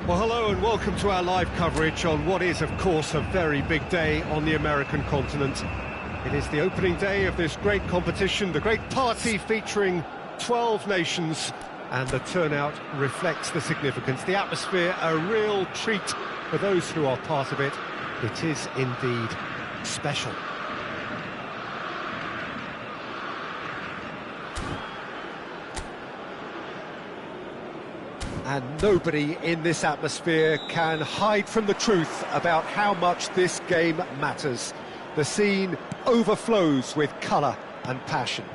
Well, hello and welcome to our live coverage on what is, of course, a very big day on the American continent. It is the opening day of this great competition, the great party featuring 12 nations, and the turnout reflects the significance. The atmosphere, a real treat for those who are part of it. It is indeed special. And nobody in this atmosphere can hide from the truth about how much this game matters. The scene overflows with colour and passion.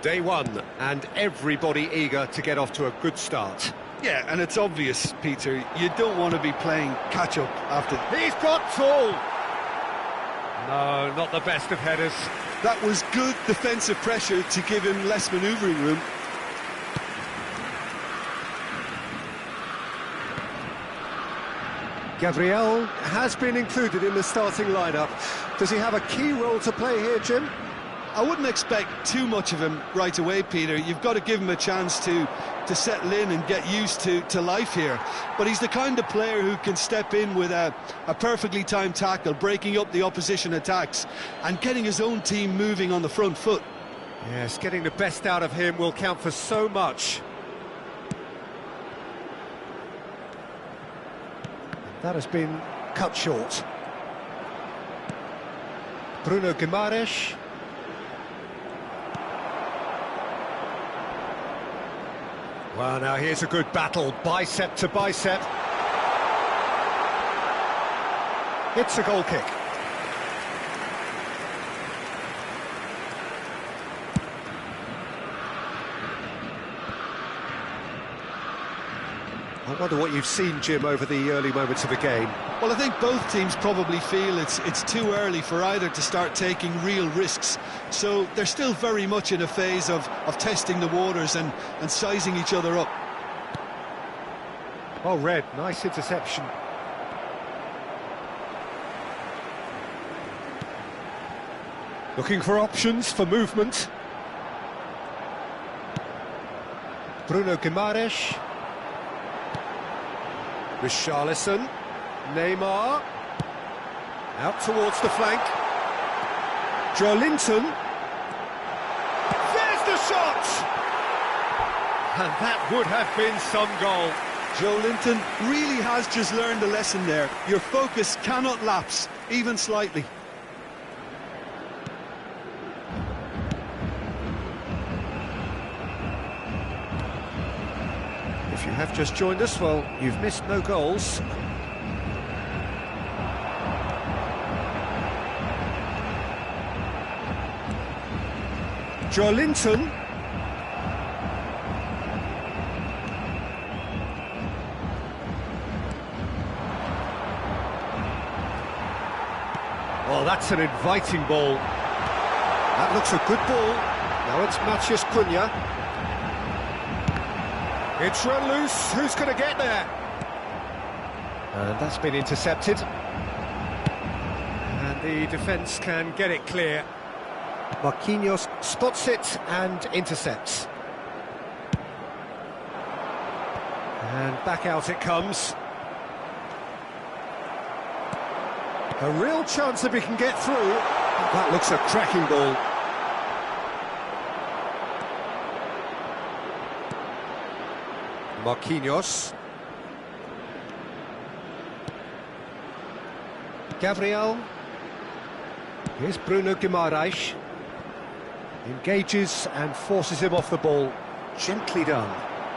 Day one, and everybody eager to get off to a good start. Yeah, and it's obvious, Peter, you don't want to be playing catch-up after... He's got tall! No, not the best of headers. That was good defensive pressure to give him less manoeuvring room. Gabriel has been included in the starting lineup. Does he have a key role to play here, Jim? I wouldn't expect too much of him right away, Peter. You've got to give him a chance to settle in and get used to life here. But he's the kind of player who can step in with a perfectly timed tackle, breaking up the opposition attacks and getting his own team moving on the front foot. Yes, getting the best out of him will count for so much. That has been cut short. Bruno Guimaraes. Well, now here's a good battle, bicep to bicep. It's a goal kick. I wonder what you've seen, Jim, over the early moments of the game. Well, I think both teams probably feel it's too early for either to start taking real risks. So they're still very much in a phase of testing the waters and sizing each other up. Oh, Red, nice interception. Looking for options for movement. Bruno Guimaraes. Richarlison, Neymar, out towards the flank, Joelinton, there's the shot! And that would have been some goal. Joelinton really has just learned a lesson there. Your focus cannot lapse, even slightly. If you have just joined us, well, you've missed no goals. Joelinton. Well, that's an inviting ball. That looks a good ball. Now it's Matheus Cunha. It's run loose, who's going to get there? And that's been intercepted. And the defence can get it clear. Marquinhos spots it and intercepts. And back out it comes. A real chance if he can get through. That looks a cracking ball. Marquinhos. Gabriel. Here's Bruno Guimaraes. Engages and forces him off the ball. Gently done.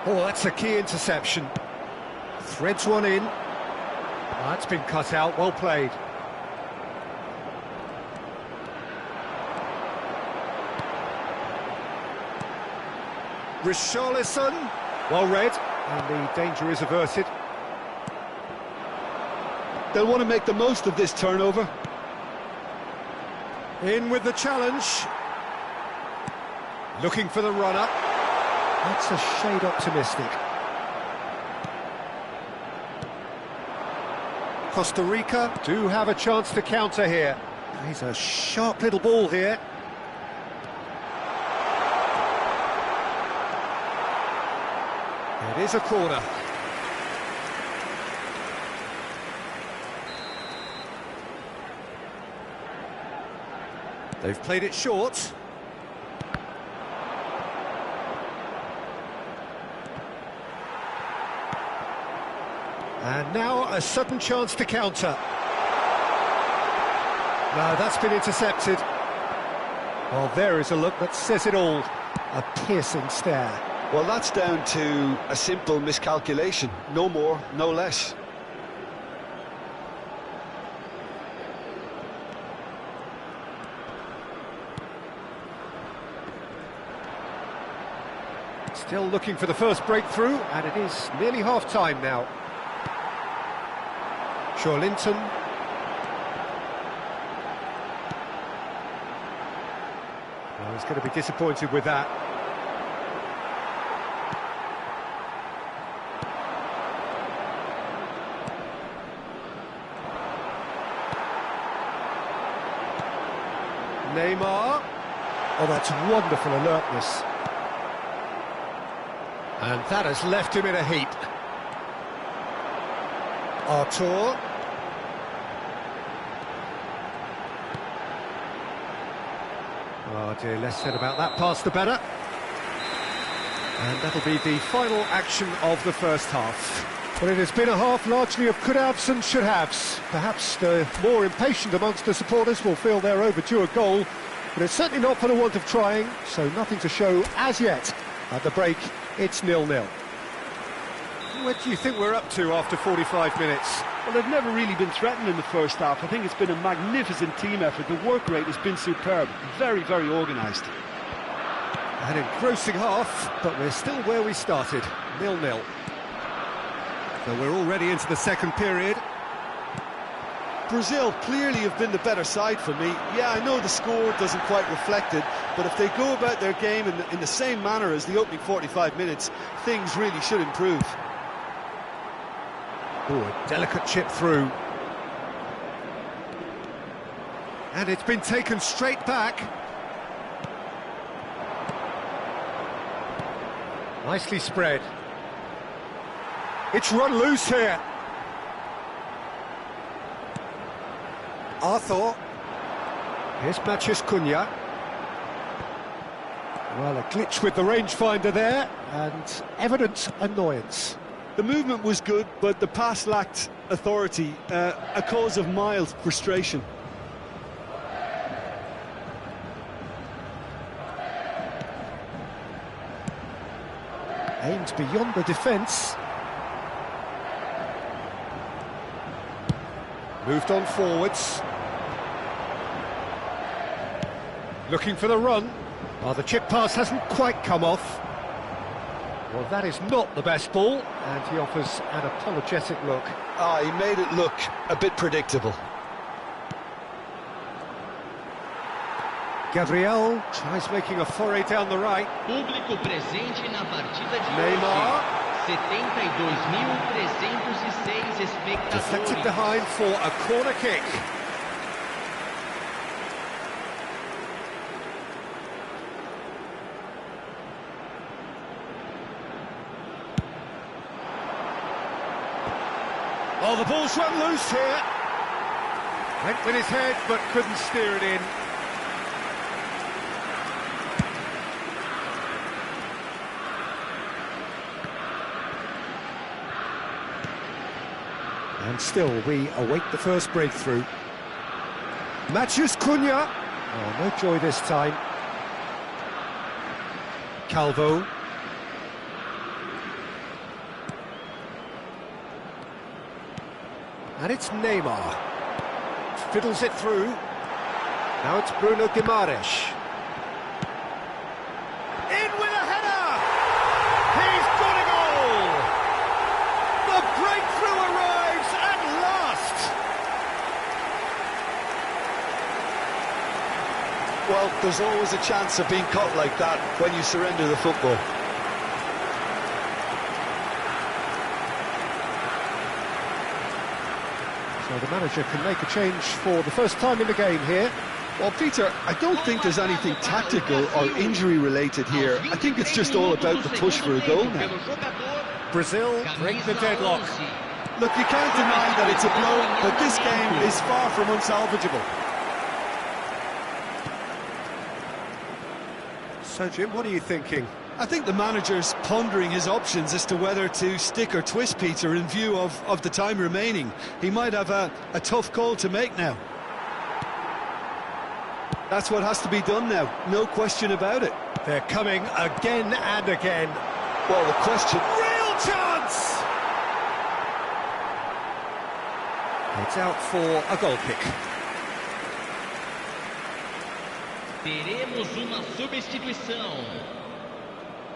Oh, that's a key interception. Threads one in. Oh, that's been cut out, well played. Richarlison. Well read. And the danger is averted. They'll want to make the most of this turnover. In with the challenge. Looking for the runner. That's a shade optimistic. Costa Rica do have a chance to counter here. He's a sharp little ball here. It is a corner. They've played it short. And now a sudden chance to counter. No, that's been intercepted. Well, there is a look that says it all. A piercing stare. Well, that's down to a simple miscalculation. No more, no less. Still looking for the first breakthrough, and it is nearly half-time now. Linton. Well, he's going to be disappointed with that. Neymar. Oh, that's wonderful alertness. And that has left him in a heap. Artur. Oh dear, less said about that pass the better. And that'll be the final action of the first half. Well, it has been a half largely of could-haves and should-haves. Perhaps the more impatient amongst the supporters will feel they're overdue a goal, but it's certainly not for the want of trying, so nothing to show as yet. At the break, it's 0-0. What do you think we're up to after 45 minutes? Well, they've never really been threatened in the first half. I think it's been a magnificent team effort. The work rate has been superb. Very, very organised. An engrossing half, but we're still where we started, 0-0. So we're already into the second period. Brazil clearly have been the better side for me. Yeah, I know the score doesn't quite reflect it, but if they go about their game in the same manner as the opening 45 minutes, things really should improve. Oh, a delicate chip through. And it's been taken straight back. Nicely spread. It's run loose here. Arthur. Here's Matheus Cunha. Well, a glitch with the rangefinder there, and evident annoyance. The movement was good, but the pass lacked authority, a cause of mild frustration. Aimed beyond the defence. Moved on forwards. Looking for the run. Oh, the chip pass hasn't quite come off. Well, that is not the best ball, and he offers an apologetic look. Ah, he made it look a bit predictable. Gabriel tries making a foray down the right. Público presente na partida de Neymar. hoje. 72.306 espectadores. Deflected behind for a corner kick. Oh, the ball's run loose here. Went with his head, but couldn't steer it in. And still, we await the first breakthrough. Matheus Cunha. Oh, no joy this time. Calvo. And it's Neymar. Fiddles it through. Now it's Bruno Guimaraes. In with a header! He's got a goal! The breakthrough arrives at last! Well, there's always a chance of being caught like that when you surrender the football. So the manager can make a change for the first time in the game here. Well, Peter, I don't think there's anything tactical or injury-related here. I think it's just all about the push for a goal now. Brazil break the deadlock. Look, you can't deny that it's a blow, but this game is far from unsalvageable. So, Jim, what are you thinking? I think the manager's pondering his options as to whether to stick or twist Peter in view of the time remaining. He might have a tough call to make now. That's what has to be done now, no question about it. They're coming again and again. Well, the question... Real chance! It's out for a goal kick. Teremos uma substituição.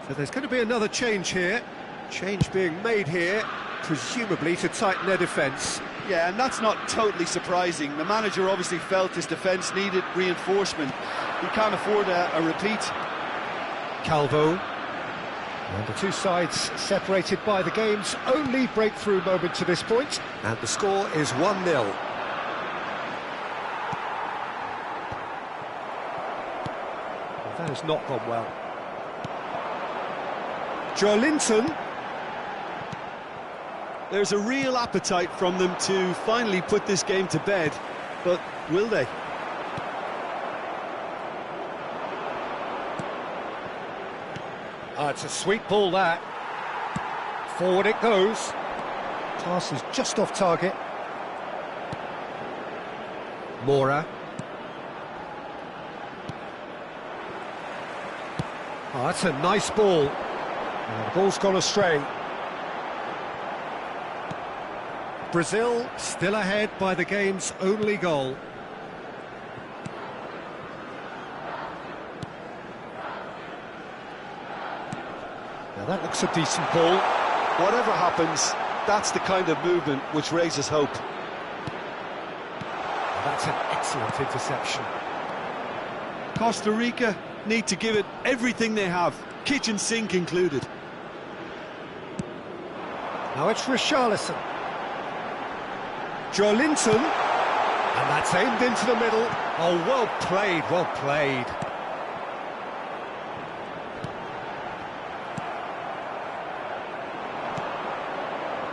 So there's going to be another change here. Change being made here, presumably to tighten their defence. Yeah, and that's not totally surprising. The manager obviously felt his defence needed reinforcement. He can't afford a repeat. Calvo. And the two sides separated by the game's only breakthrough moment to this point. And the score is 1-0. Well, that has not gone well. Joelinton. There's a real appetite from them to finally put this game to bed, but will they? It's a sweet ball, that. Forward it goes. Pass is just off target. Mora. Oh, that's a nice ball. Oh, the ball's gone astray. Brazil still ahead by the game's only goal. Now that looks a decent ball. Whatever happens, that's the kind of movement which raises hope. That's an excellent interception. Costa Rica need to give it everything they have, kitchen sink included. Now it's Richarlison. Joelinton. And that's aimed into the middle. Oh, well played, well played.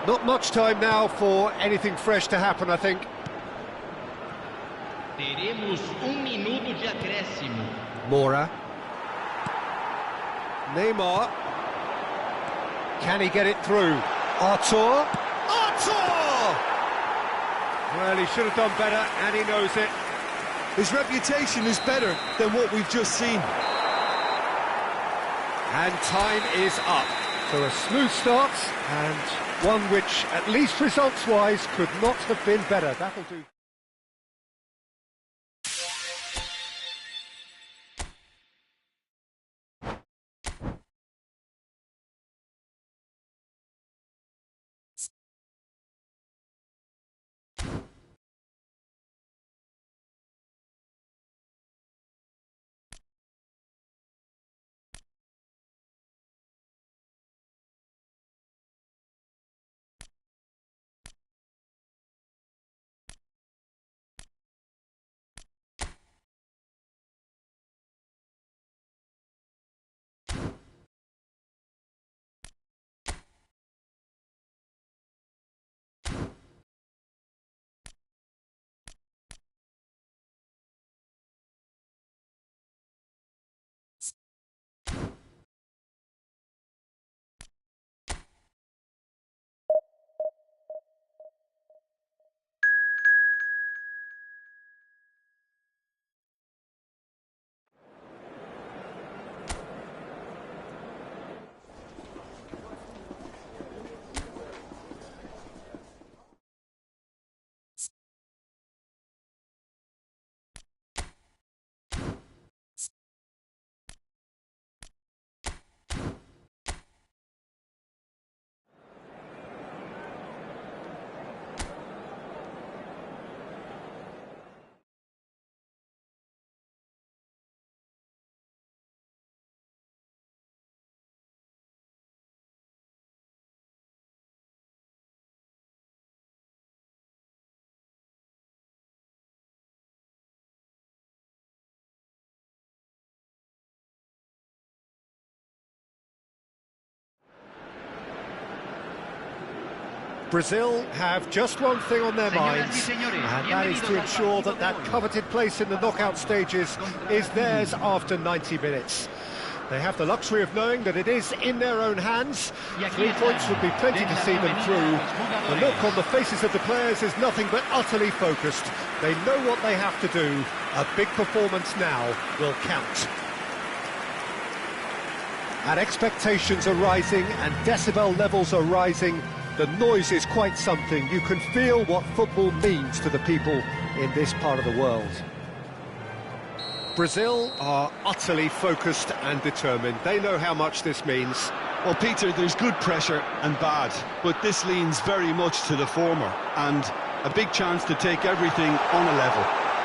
Not much time now for anything fresh to happen, I think. Teremos minuto de acréscimo. Mora. Neymar. Can he get it through? Artur. Artur! Well, he should have done better, and he knows it. His reputation is better than what we've just seen. And time is up. So a smooth start, and one which, at least results-wise, could not have been better. That'll do. Brazil have just one thing on their minds, and that is to ensure that that coveted place in the knockout stages is theirs after 90 minutes. They have the luxury of knowing that it is in their own hands. 3 points would be plenty to see them through. The look on the faces of the players is nothing but utterly focused. They know what they have to do. A big performance now will count. And expectations are rising and decibel levels are rising. The noise is quite something. You can feel what football means to the people in this part of the world. Brazil are utterly focused and determined. They know how much this means. Well, Peter, there's good pressure and bad, but this leans very much to the former, and a big chance to take everything on a level.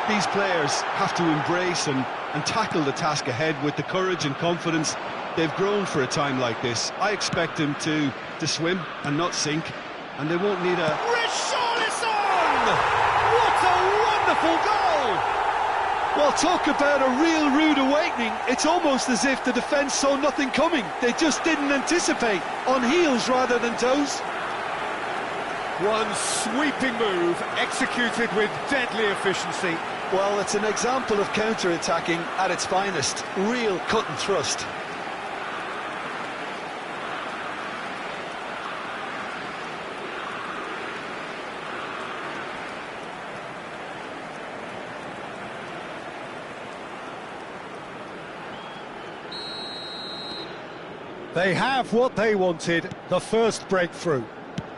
These players have to embrace and tackle the task ahead with the courage and confidence they've grown for a time like this. I expect them to swim and not sink, and they won't need a... Richarlison! What a wonderful goal! Well, talk about a real rude awakening. It's almost as if the defence saw nothing coming. They just didn't anticipate, on heels rather than toes. One sweeping move, executed with deadly efficiency. Well, it's an example of counter-attacking at its finest. Real cut and thrust. They have what they wanted, the first breakthrough.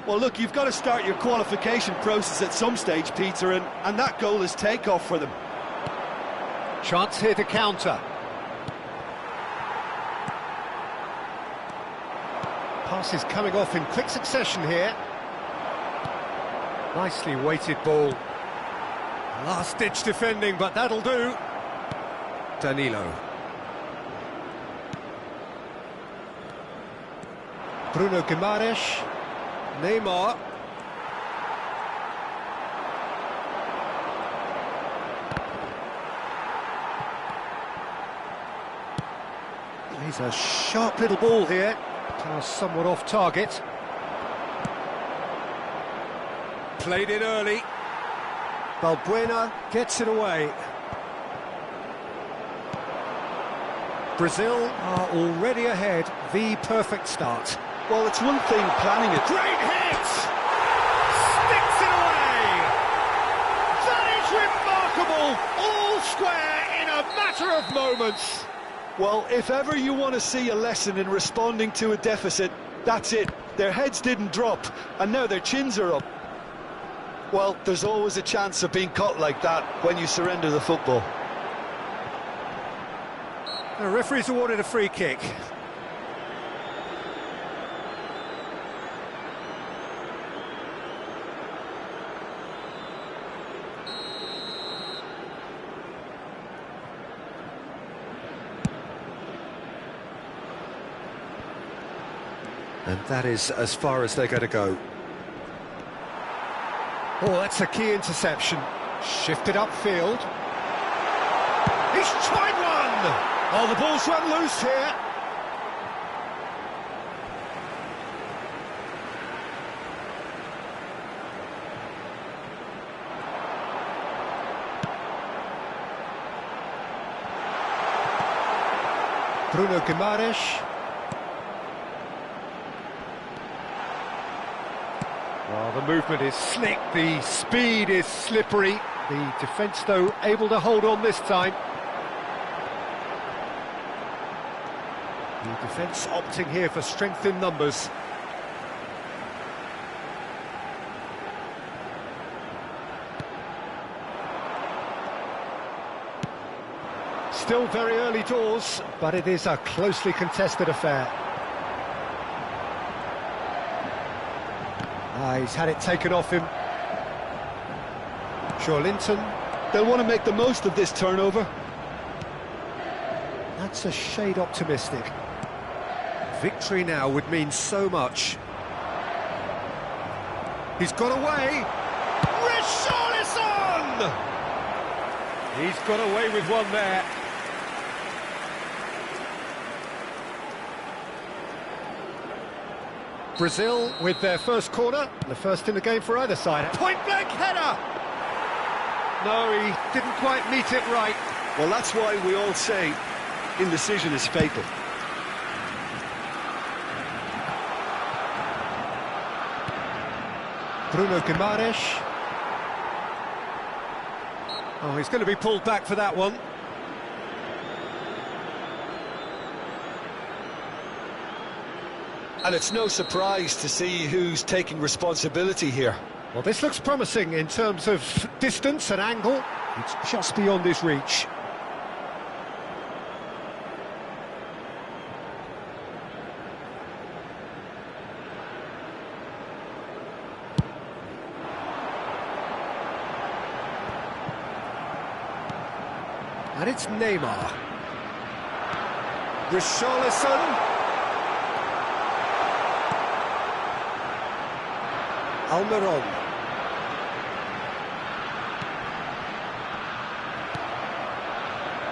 Well, look, you've got to start your qualification process at some stage, Peter, and that goal is takeoff for them. Chance here to counter. Pass is coming off in quick succession here. Nicely weighted ball. Last-ditch defending, but that'll do. Danilo. Bruno Guimaraes, Neymar. He's a sharp little ball here. Pass somewhat off target. Played it early. Balbuena gets it away. Brazil are already ahead. The perfect start. Well, it's one thing planning it. Great hit! Sticks it away! That is remarkable! All square in a matter of moments. Well, if ever you want to see a lesson in responding to a deficit, that's it. Their heads didn't drop, and now their chins are up. Well, there's always a chance of being caught like that when you surrender the football. The referee's awarded a free kick. And that is as far as they're going to go. Oh, that's a key interception. Shifted upfield. He's tried one! Oh, the ball's run loose here. Bruno Guimaraes. Well, the movement is slick, the speed is slippery. The defence, though, able to hold on this time. The defence opting here for strength in numbers. Still very early doors, but it is a closely contested affair. He's had it taken off him. Linton. They'll want to make the most of this turnover. That's a shade optimistic. Victory now would mean so much. He's got away. Richarlison! He's got away with one there. Brazil with their first corner, the first in the game for either side. Point-blank header! No, he didn't quite meet it right. Well, that's why we all say indecision is fatal. Bruno Guimaraes. Oh, he's going to be pulled back for that one. And it's no surprise to see who's taking responsibility here. Well, this looks promising in terms of distance and angle. It's just beyond his reach. And it's Neymar. Richarlison. Almiron.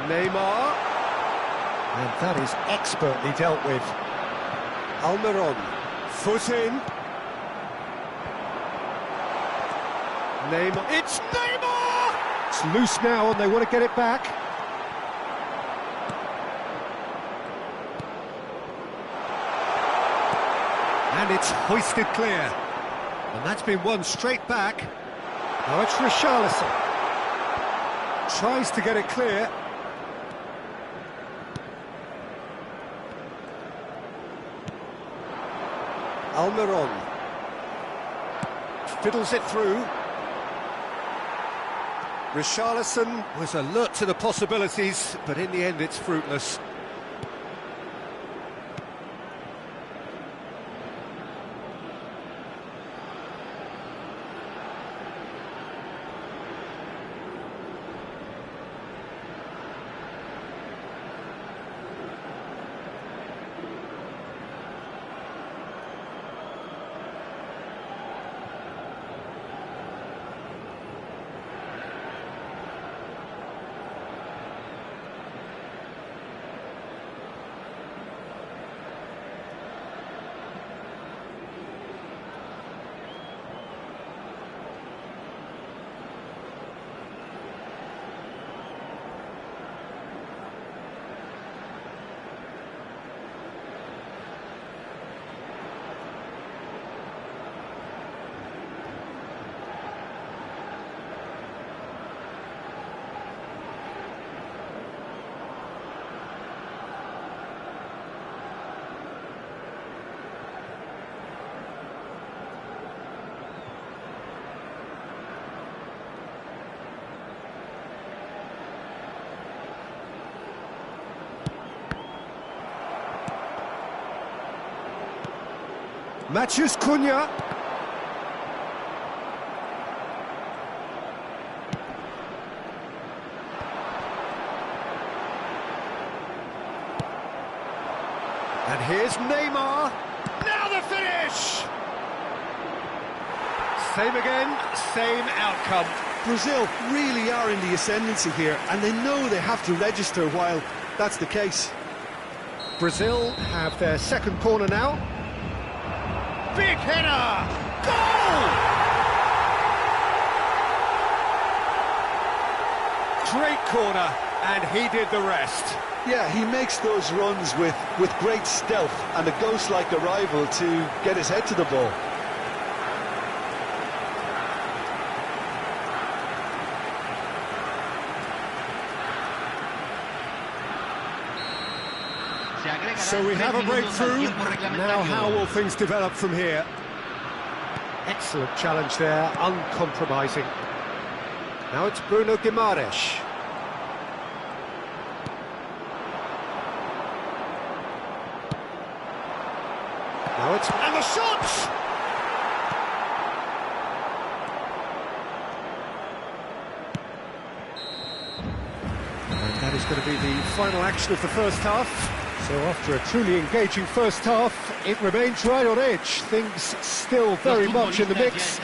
Neymar. And that is expertly dealt with. Almiron. Foot in. Neymar. It's Neymar! It's loose now and they want to get it back. And it's hoisted clear. And that's been won straight back. Now it's Richarlison. Tries to get it clear. Almiron. Fiddles it through. Richarlison was alert to the possibilities, but in the end it's fruitless. Matheus Cunha. And here's Neymar. Now the finish! Same again, same outcome. Brazil really are in the ascendancy here, and they know they have to register while that's the case. Brazil have their second corner now. Big header! Goal! Great corner, and he did the rest. Yeah, he makes those runs with great stealth and a ghost-like arrival to get his head to the ball. So we have a breakthrough. Now how will things develop from here? Excellent challenge there, uncompromising. Now it's Bruno Guimaraes. Now it's... and the shot! And that is going to be the final action of the first half. So after a truly engaging first half, it remains right on edge. Things still very much in the mix,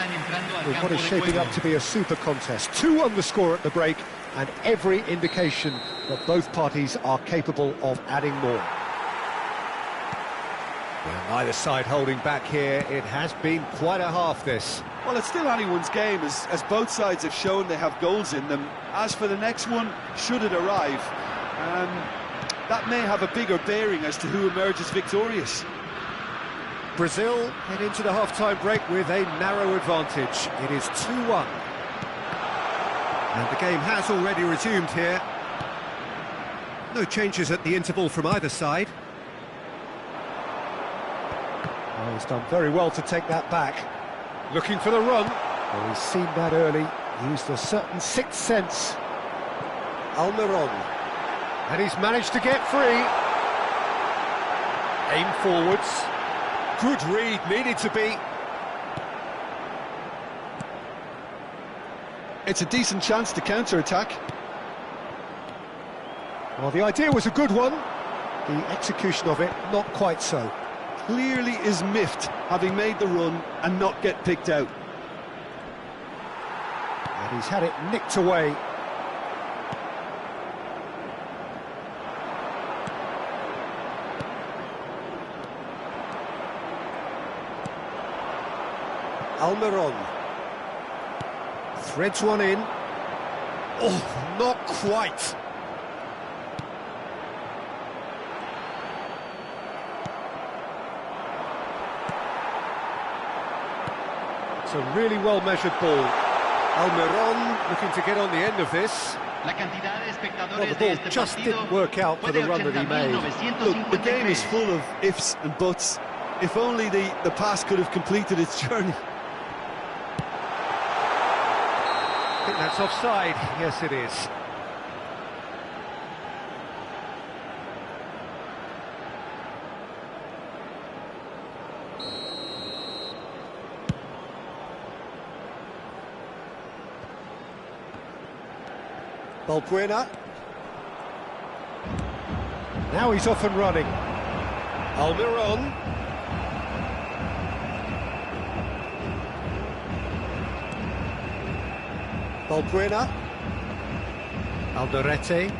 with what is shaping up to be a super contest. 2 on the score at the break, and every indication that both parties are capable of adding more. Well, neither side holding back here. It has been quite a half, this. Well, it's still anyone's game, as both sides have shown they have goals in them. As for the next one, should it arrive, that may have a bigger bearing as to who emerges victorious. Brazil head into the half-time break with a narrow advantage. It is 2-1. And the game has already resumed here. No changes at the interval from either side. Oh, he's done very well to take that back. Looking for the run. Well, he's seen that early. Used a certain sixth sense. Almiron. And he's managed to get free. Aim forwards. Good read, needed to be. It's a decent chance to counter-attack. Well, the idea was a good one. The execution of it, not quite so. Clearly is miffed, having made the run and not get picked out. And he's had it nicked away. Almiron. Threads one in. Oh, not quite. It's a really well-measured ball. Almiron looking to get on the end of this. Well, the ball just didn't work out for the run that he made. Look, the game is full of ifs and buts. If only the pass could have completed its journey. I think that's offside. Yes, it is. Balbuena. Now he's off and running. Almiron. Balbuena. Alderete.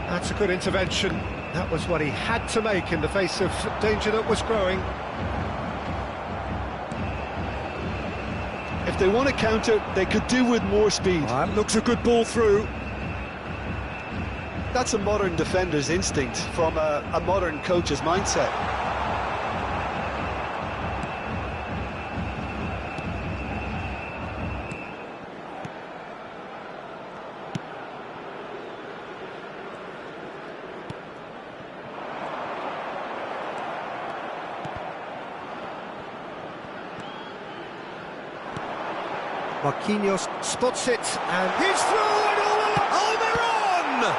That's a good intervention. That was what he had to make in the face of danger that was growing. If they want to counter, they could do with more speed. That looks a good ball through. That's a modern defender's instinct from a modern coach's mindset. Marquinhos spots it, and he's through and all along. Almiron!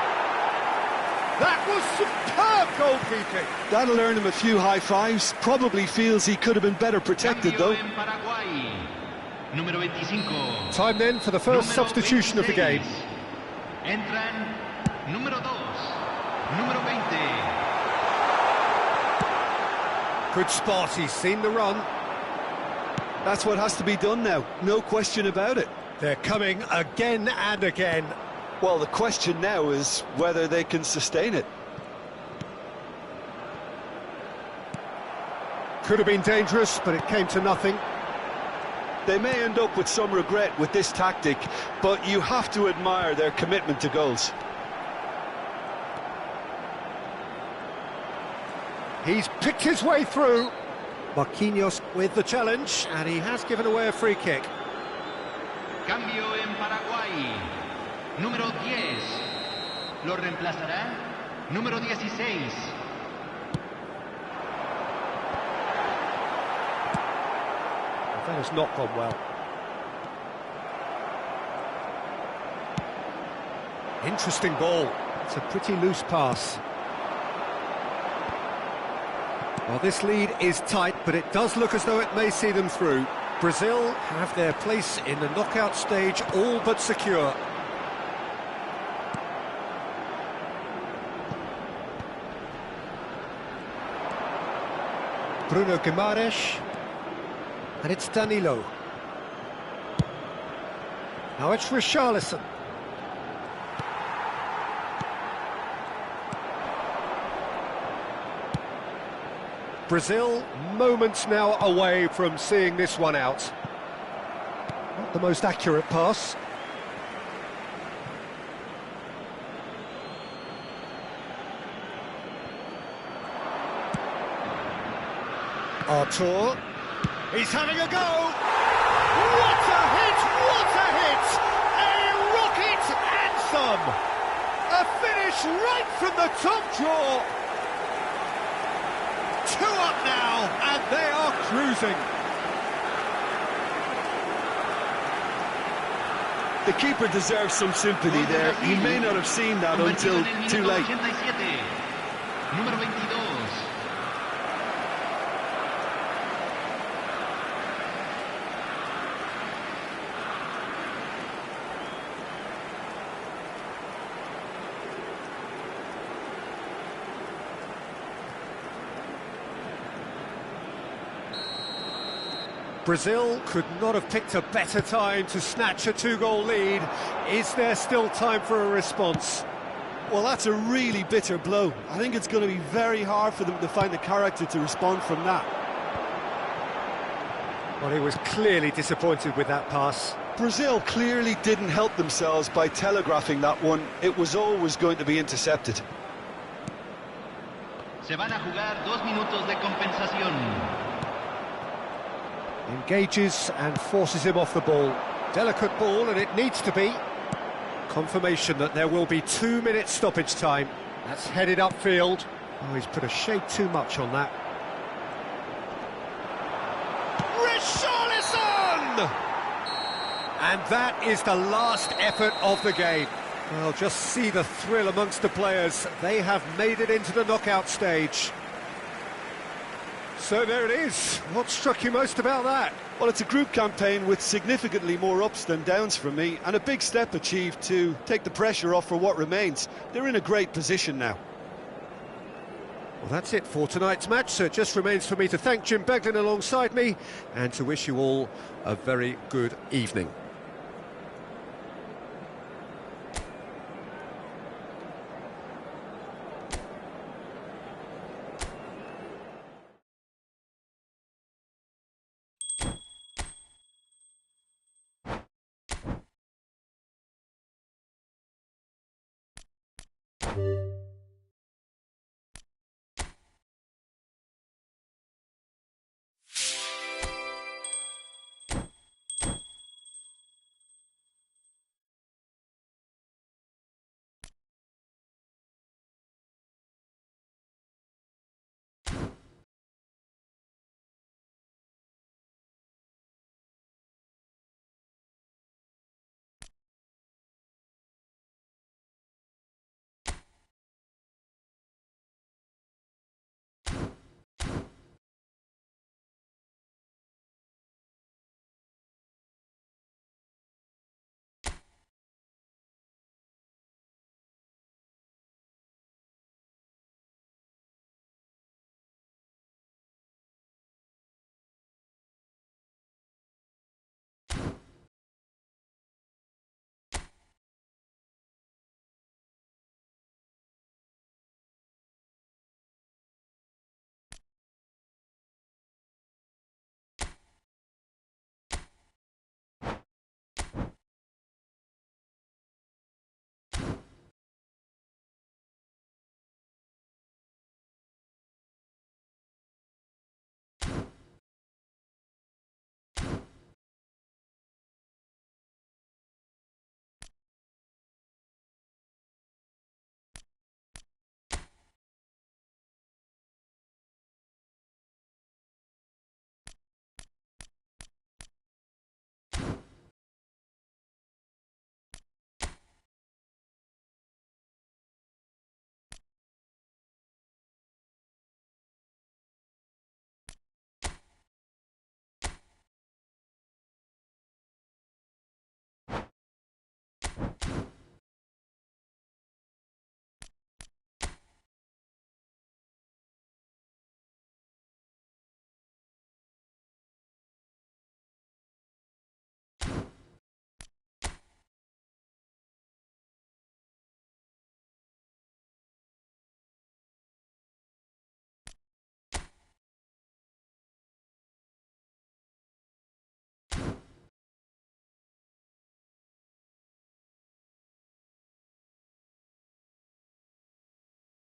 That was superb goalkeeping. That'll earn him a few high fives. Probably feels he could have been better protected, though. Time then for the first substitution of the game. Entran número 2, número 20. Good spot, he's seen the run. That's what has to be done now, no question about it. They're coming again and again. Well, the question now is whether they can sustain it. Could have been dangerous, but it came to nothing. They may end up with some regret with this tactic, but you have to admire their commitment to goals. He's picked his way through. Marquinhos with the challenge, and he has given away a free kick. Cambio en Paraguay. Número 10. Lo reemplazará número 16. That has not gone well. Interesting ball. It's a pretty loose pass. Well, this lead is tight, but it does look as though it may see them through. Brazil have their place in the knockout stage all but secure. Bruno Guimaraes. And it's Danilo. Now it's Richarlison. Brazil, moments now away from seeing this one out. Not the most accurate pass. Artur. He's having a go. What a hit! What a hit! A rocket anthem! A finish right from the top draw. 2 up now, and they are cruising. The keeper deserves some sympathy there. He may not have seen that until too late. Número 22. Brazil could not have picked a better time to snatch a 2-goal lead. Is there still time for a response? Well, that's a really bitter blow. I think it's going to be very hard for them to find the character to respond from that. Well, he was clearly disappointed with that pass. Brazil clearly didn't help themselves by telegraphing that one. It was always going to be intercepted. Se van a jugar 2 minutos de compensación. Engages and forces him off the ball. Delicate ball, and it needs to be. Confirmation that there will be 2 minutes stoppage time. That's headed upfield. Oh, he's put a shade too much on that. Richarlison! And that is the last effort of the game. Well, just see the thrill amongst the players. They have made it into the knockout stage. So there it is. What struck you most about that? Well, it's a group campaign with significantly more ups than downs for me, and a big step achieved to take the pressure off for what remains. They're in a great position now. Well, that's it for tonight's match, so it just remains for me to thank Jim Beglin alongside me and to wish you all a very good evening.